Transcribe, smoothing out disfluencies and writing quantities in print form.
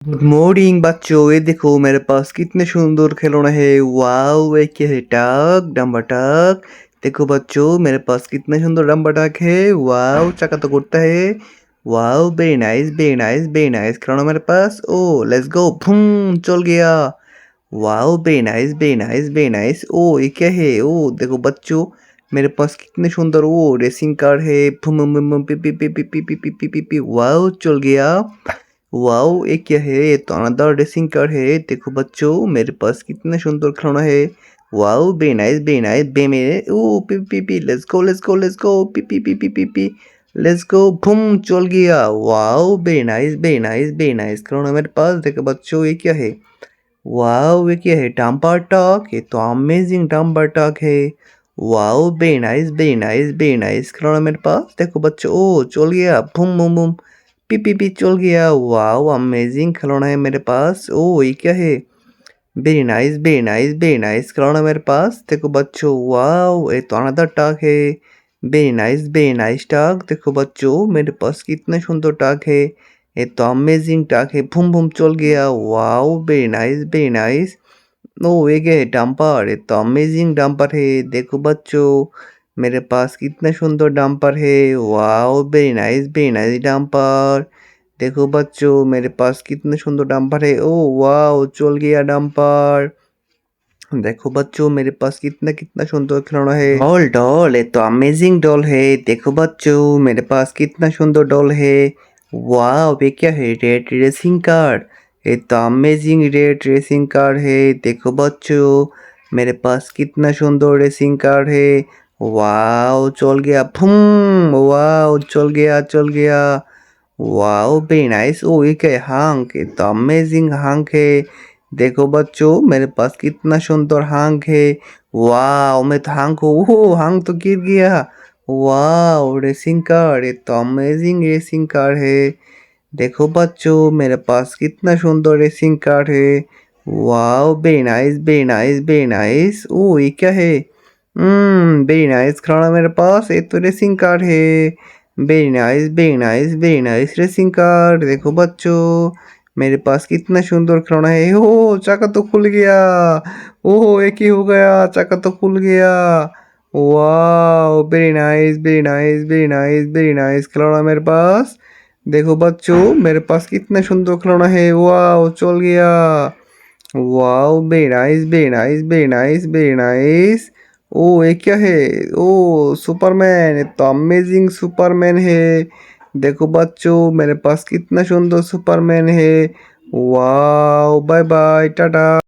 Good morning बच्चों, ये देखो मेरे पास कितने सुंदर खिलौने हैं। वाओ, ये क्या है? टक डम्बा टक। देखो बच्चों, मेरे पास कितने सुंदर डम्बा टक है। वाओ, चक्का तो उड़ता है। Wow, very nice very nice very nice खिलौना मेरे पास। ओ लेट्स गो, भूम चल गया। Wow, very nice very nice very nice. ओ ये क्या है? ओ देखो बच्चों, मेरे पास कितने सुंदर वो रेसिंग कार है। भूम भूम भूम, पी पी पी पी पी पी पी पी पी। वाओ चल गया। वाओ, ये क्या है? ये तो अनदर रेसिंग कार है। देखो बच्चों, मेरे पास कितना सुंदर खिलौना है। वाओ, बे नाइस बे मेरे। ओ पी पी पी, let's go let's go let's go, पी पी पी पी पी पी, लेट्स गो, बूम चल गया। Wow, be nice be nice खिलौना मेरे पास। देखो बच्चों, ये क्या है? वाओ, ये क्या है? Dumper truck. ये तो अमेजिंग डंपर ट्रक है। वाओ, बे नाइस खिलौना मेरे पास। देखो बच्चों, ओ चल गया, बूम बूम बूम, पी पी पी चल गया। वाओ, अमेजिंग खिलौना है मेरे पास। ओ ये क्या है? वेरी नाइस खिलौना मेरे पास। देखो बच्चों, वाओ, ये तो अनदर टॉक है। Very nice talk. देखो बच्चों, मेरे पास कितना सुंदर टॉक है। ये तो अमेजिंग टॉक है। भूम भूम चल गया। Wow, very nice. ओ ये क्या है? डंपर। ये तो अमेजिंग डंपर है। देखो बच्चों, मेरे पास कितना सुंदर डंपर है। Wow, very nice dumper. देखो बच्चों, मेरे पास कितने सुंदर डंपर है। ओ वाओ, चल गया डंपर। देखो बच्चों, मेरे पास कितना कितना सुंदर खिलौना है। डॉल डॉल, ये तो अमेजिंग डॉल है। देखो बच्चों, मेरे पास कितना सुंदर डॉल है। वाह, ये क्या है? Red racing car. ये तो अमेजिंग रेड रेसिंग कार है। देखो बच्चों, मेरे पास कितना सुंदर रेसिंग कार है। वाह, चल गया, फूम। वाह, चल गया। Wow, very nice. ओ ये क्या है? हंक। ये तो अमेजिंग हंक है। देखो बच्चों, मेरे पास कितना सुंदर हंक है। वाओ, मैं तो हंक हूँ। ओह, हंक तो गिर गया। Wow, racing car. ये तो अमेजिंग रेसिंग कार है। देखो बच्चों, मेरे पास कितना सुंदर रेसिंग कार है। Wow, very nice. ओ ये क्या है? वेरी नाइस खिलौना मेरे पास। ये तो रेसिंग कार है। Very nice racing car. देखो बच्चों, मेरे पास कितना सुंदर खिलौना है। हो, चाका तो खुल गया। ओहो, एक ही हो गया, चाका तो खुल गया। वाह, वेरी नाइस खिलौना मेरे पास। देखो बच्चों, मेरे पास कितना सुंदर खिलौना है। वाह, चल गया। Wow, very nice. ओ ये क्या है? ओ सुपरमैन। ये तो अमेजिंग सुपरमैन है। देखो बच्चों, मेरे पास कितना सुंदर सुपरमैन है। Wow, bye bye, Tata.